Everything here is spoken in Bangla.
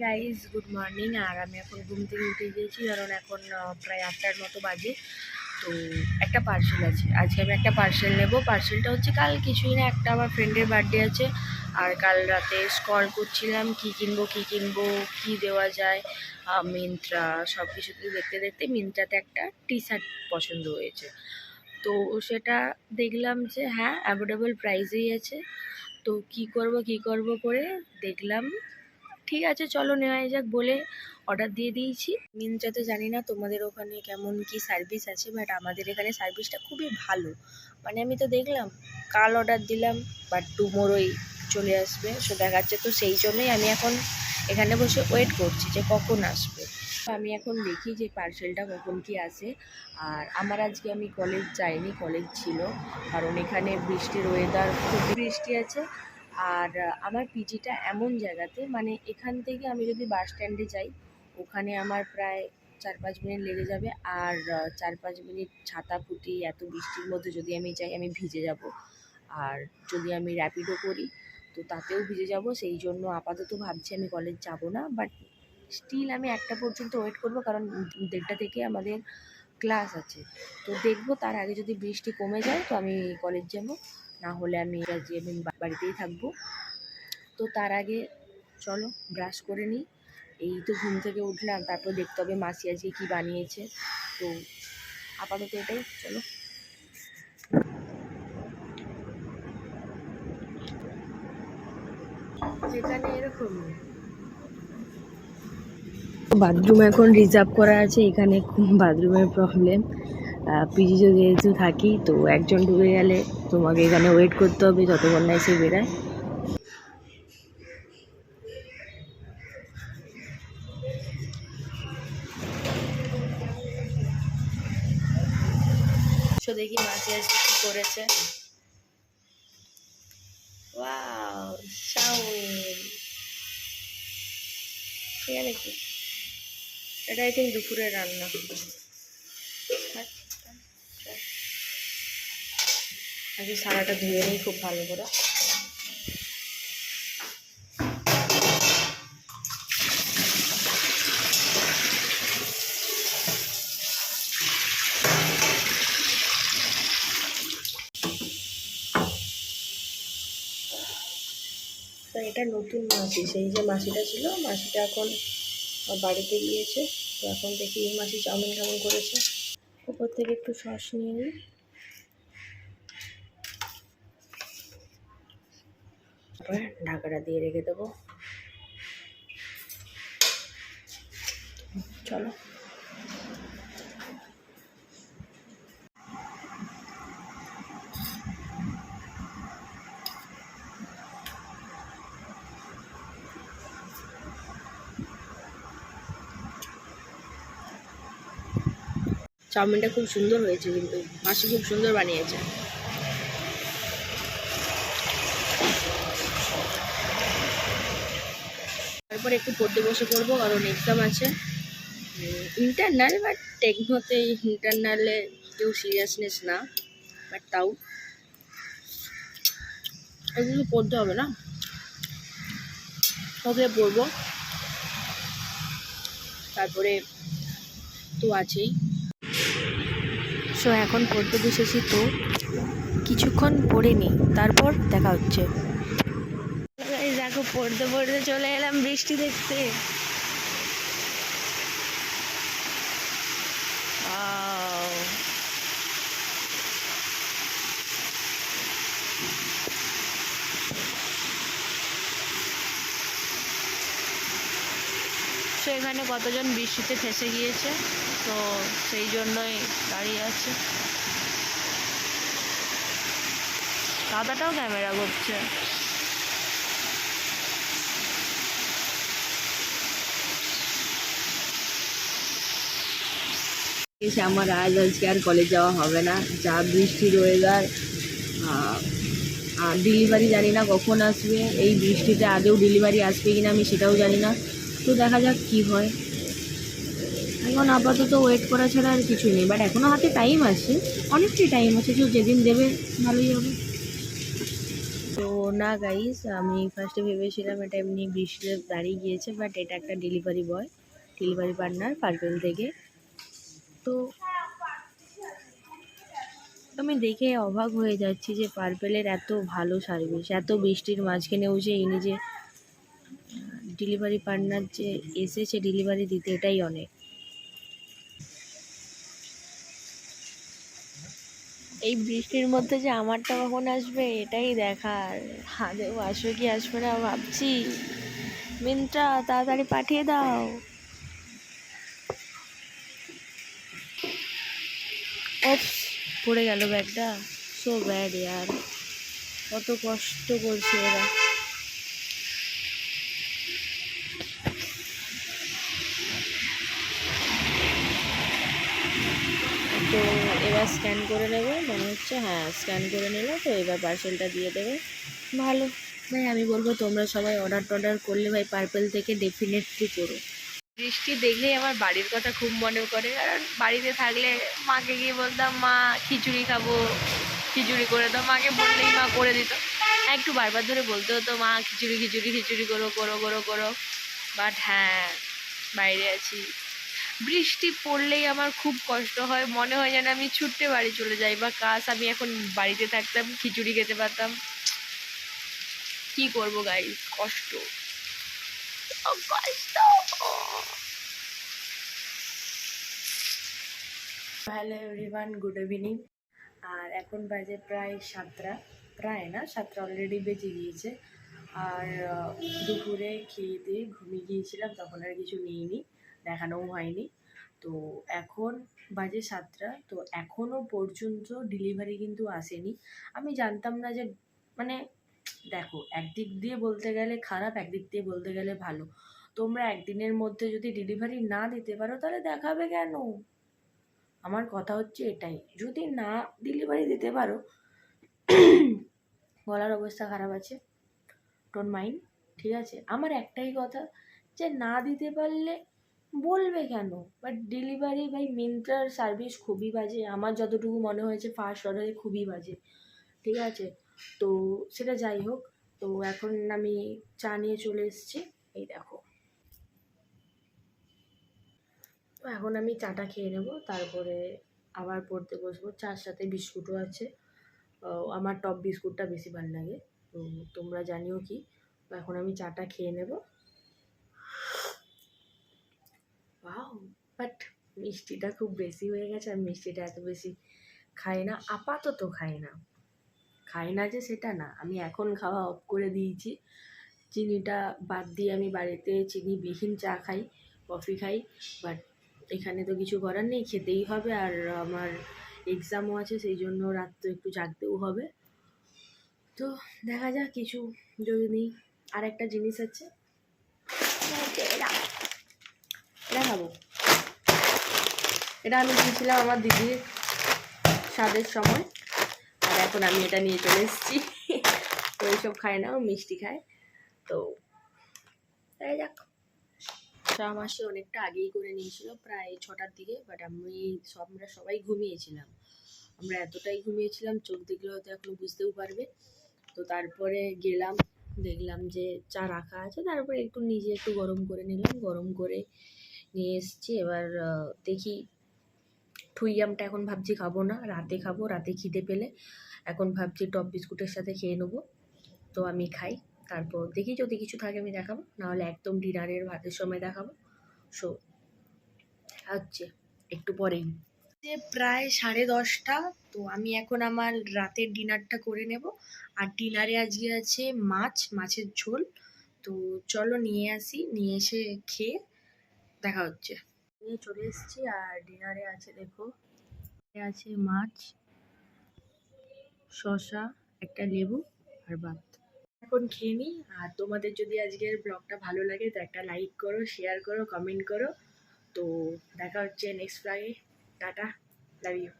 Guys good morning. আর আমি এখন ঘুম থেকে উঠে গিয়েছি, কারণ এখন প্রায় 8টার মতো বাজে। তো একটা পার্সেল আছে, আজকে আমি একটা পার্সেল নেব। পার্সেলটা হচ্ছে কাল কিছুই না, একটা আমার ফ্রেন্ডের বার্থডে আছে। আর কাল রাতে স্ক্রল করছিলাম কী কিনবো কী দেওয়া যায় মিন্ত্রা সব কিছুতে দেখতে দেখতে মিন্ত্রাতে একটা টি শার্ট পছন্দ হয়েছে। তো সেটা দেখলাম যে হ্যাঁ অ্যাফোর্ডেবল প্রাইসেই আছে। তো কি করব করে দেখলাম ঠিক আছে চলো নেওয়াই যাক বলে অর্ডার দিয়ে দিয়েছি। মিন্ত্রাতে জানি না তোমাদের ওখানে কেমন কি সার্ভিস আছে, বাট আমাদের এখানে সার্ভিসটা খুবই ভালো। মানে আমি তো দেখলাম কাল অর্ডার দিলাম, বাট টুমোরোই চলে আসবে সো দেখাচ্ছে। তো সেই জন্যই আমি এখন এখানে বসে ওয়েট করছি যে কখন আসবে। আমি এখন দেখি যে পার্সেলটা কখন কি আসে। আর আমার আজকে আমি কলেজ যাইনি, কলেজ ছিল, কারণ এখানে বৃষ্টির ওয়েদার, খুব বৃষ্টি আছে। আর আমার পিজিটা এমন জায়গাতে, মানে এখান থেকে আমি যদি বাস স্ট্যান্ডে যাই ওখানে আমার প্রায় 4-5 মিনিট লেগে যাবে। আর 4-5 মিনিট ছাতা ফুটি এত বৃষ্টির মধ্যে যদি আমি যাই আমি ভিজে যাব। আর যদি আমি র্যাপিডো করি তো তাতেও ভিজে যাব। সেই জন্য আপাতত ভাবছি আমি কলেজ যাব না, বাট স্টিল আমি 1টা পর্যন্ত ওয়েট করব, কারণ 1:30 থেকে আমাদের ক্লাস আছে। তো দেখবো তার আগে যদি বৃষ্টি কমে যায় তো আমি কলেজ যাব, না হলে আমি বাড়িতেই থাকবো। তো তার আগে চলো ব্রাশ করে নিই। এই তো ঘুম থেকে উঠলাম, তারপর দেখতে হবে মাসি আজকে কী বানিয়েছে। তো আপাতত এটাই, চলো। এখানে এরকম বাথরুম এখন রিজার্ভ করা আছে, এখানে বাথরুমের প্রবলেম। পিজি যেহেতু থাকি তো একজন ঢুকে গেলে তোমাকে এখানে ওয়েট করতে হবে যতক্ষণ না এসে বেরায়। তো দেখি মাসি আজকে কী করেছে। Wow, chow mein. ঠিক আছে কি এটা আই থিঙ্ক দুপুরের রান্না। আজকে সারাটা ধুয়ে নিই খুব ভালো করে। তো এটা নতুন মাসি, সেই যে মাসিটা ছিল মাসিটা এখন বাড়িতে গিয়েছে। তো এখন দেখি এই মাসি চাউমিন কেমন করেছে। উপর থেকে একটু সস নিয়ে নিই। তারপরে ঢাকাটা দিয়ে রেখে দেবো। চলো। চাউমিনটা খুব সুন্দর হয়েছে, কিন্তু মাসি খুব সুন্দর বানিয়েছে। তারপর একটু পড়তে বসে পড়বো, কারণ এক্সাম আছে ইন্টারনাল। বাট টেকনোতে ইন্টারনালে কেউ সিরিয়াসনেস না, বাট তাও এগুলো পড়তে হবে না, ওকে পড়বো। তারপরে তো আছেই। সো এখন পড়তে বসেছি, তো কিছুক্ষণ পড়ে নিই, তারপর দেখা হচ্ছে। দেখো পড়তে পড়তে চলে এলাম বৃষ্টি দেখতে। তো এখানে কতজন বৃষ্টিতে ফেসে গিয়েছে, তো সেই জন্যই দাঁড়িয়ে আছে। কাদাটাও ক্যামেরা করছে। আমার আজকে আর কলেজ যাওয়া হবে না, যা বৃষ্টির ওয়েদার। ডেলিভারি জানি না কখন আসবে, এই বৃষ্টিতে আদৌ ডেলিভারি আসবে কিনা আমি সেটাও জানি না। তো দেখা যাক কি হয়। এখন আপাতত ওয়েট করা ছাড়া আর কিছু নেই, বাট এখনও হাতে টাইম আছে, অনেকটাই টাইম আছে। তো যেদিন দেবে ভালোই হবে। তো না গাইস, আমি ফার্স্টে ভেবেছিলাম এটা এমনি বৃষ্টিতে দাঁড়িয়ে গিয়েছে, বাট এটা একটা delivery boy, delivery partner purple থেকে। তো আমি দেখে অবাক হয়ে যাচ্ছি যে পার্পেলের এত ভালো সার্ভিস, এত বৃষ্টির মাঝখানেও যে এই নিজে ডেলিভারি পার্টনার যে এসেছে ডেলিভারি দিতে, এটাই অনেক। এই বৃষ্টির মধ্যে যে আমারটা কখন আসবে এটাই দেখার। আদেও আসবে কি আসবে না ভাবছি। মিন্ত্রা তাড়াতাড়ি পাঠিয়ে দাও। ওপস, পড়ে গেল ব্যাগটা। সো ব্যাড ইয়ার, কত কষ্ট করছে এরা। তো এবার স্ক্যান করে নেবে মনে হচ্ছে, হ্যাঁ স্ক্যান করে নিল। তো এবার পার্সেলটা দিয়ে দেবে। ভালো ভাই, আমি বলবো তোমরা সবাই অর্ডার করলে ভাই পার্পেল থেকে ডেফিনেটলি করো। বৃষ্টি দেখলেই আমার বাড়ির কথা খুব মনে করে, কারণ বাড়িতে থাকলে মাকে গিয়ে বলতাম মা খিচুড়ি খাবো, খিচুড়ি করে দাও। মাকে বললেই মা করে দিত। একটু বারবার ধরে বলতে হতো মা খিচুড়ি খিচুড়ি খিচুড়ি করো করো করো করো। বাট হ্যাঁ, বাইরে আছি, বৃষ্টি পড়লেই আমার খুব কষ্ট হয়, মনে হয় যেন আমি ছুটতে বাড়ি চলে যাই, বা কাশ আমি এখন বাড়িতে থাকতাম খিচুড়ি খেতে পারতাম। কি করবো গাইস, কষ্ট কষ্ট। Hello everyone, good evening. আর এখন বাজে প্রায় 7টা, প্রায় না 7টা অলরেডি বেজে গিয়েছে। আর দুপুরে খেয়ে দিয়ে ঘুমিয়ে গিয়েছিলাম, তখন আর কিছু নিইনি, দেখানোও হয়নি। তো এখন বাজে 7টা, তো এখনও পর্যন্ত ডেলিভারি কিন্তু আসেনি। আমি জানতাম না যে, মানে দেখো, একদিক দিয়ে বলতে গেলে খারাপ, একদিক দিয়ে বলতে গেলে ভালো। তোমরা একদিনের মধ্যে যদি ডেলিভারি না দিতে পারো তাহলে দেখাবে কেন? আমার কথা হচ্ছে এটাই, যদি না ডেলিভারি দিতে পারো, গলার অবস্থা খারাপ আছে, ডোন্ট মাইন্ড, ঠিক আছে? আমার একটাই কথা, যে না দিতে পারলে বলবে কেন? বাট ডেলিভারি ভাই, মিন্ত্রার সার্ভিস খুবই বাজে, আমার যতটুকু মনে হয়েছে ফার্স্ট অর্ডারে খুবই বাজে, ঠিক আছে? তো সেটা যাই হোক। তো এখন আমি চা নিয়ে চলে এসেছি, এই দেখো। তো এখন আমি চাটা খেয়ে নেবো, তারপরে আবার পড়তে বসবো। চার সাথে বিস্কুটও আছে। আমার টপ বিস্কুটটা বেশি ভালো লাগে, তো তোমরা জানিও কি। তো এখন আমি চাটা খেয়ে নেব। ওয়াও, বাট মিষ্টিটা খুব বেশি হয়ে গেছে। আর মিষ্টিটা এত বেশি খাই না, আপাতত খাই না যে সেটা না, আমি এখন খাওয়া অফ করে দিয়েছি। চিনিটা বাদ দিয়ে আমি বাড়িতে চিনিবিহীন চা খাই, কফি খাই। বাট এখানে তো কিছু করার নেই, খেতেই হবে। আর আমার এক্সামও আছে, সেই জন্য রাত তো একটু জাগতেও হবে। তো দেখা যাক কিছু যদি নেই। আর একটা জিনিস আছে, এটা খাবো। এটা আমি দিয়েছিলাম আমার দিদির স্বাদের সময়, আর এখন আমি এটা নিয়ে চলে এসেছি। তো এইসব খায় না, ও মিষ্টি খায়। তো দেখা যাক। চা মাসে অনেকটা আগেই করে নিয়েছিল, প্রায় 6টার দিকে। বাট আমরা সবাই ঘুমিয়েছিলাম, আমরা এতটাই ঘুমিয়েছিলাম, চোখ দেখলে হয়তো এখনো বুঝতেও পারবে। তো তারপরে গেলাম, দেখলাম যে চা রাখা আছে, তারপরে একটু নিজে একটু গরম করে নিলাম, গরম করে নিয়ে এসেছি। এবার দেখি, ঠুইয়ামটা এখন ভাবছি খাবো না, রাতে খাবো, রাতে খিদে পেলে। এখন ভাবছি টপ বিস্কুটের সাথে খেয়ে নেবো। তো আমি খাই, তারপর দেখি যদি কিছু থাকে আমি দেখাবো, নাহলে একদম ডিনারের ভাতের সময় দেখাবো। সো হচ্ছে একটু পরেই, যে প্রায় 10:30। তো আমি এখন আমার রাতের ডিনারটা করে নেব। আর ডিনারে আজকে আছে মাছের ঝোল। তো চলো নিয়ে আসি, নিয়ে এসে খেয়ে দেখা হচ্ছে। নিয়ে চলে এসেছি, আর ডিনারে আছে দেখো, আছে মাছ, শসা, একটা লেবু আর ভাত। এখন খেয়ে নিই। আর তোমাদের যদি আজকের ব্লগটা ভালো লাগে তো একটা লাইক করো, শেয়ার করো, কমেন্ট করো। তো দেখা হচ্ছে নেক্সট ব্লগে। Tata, love you.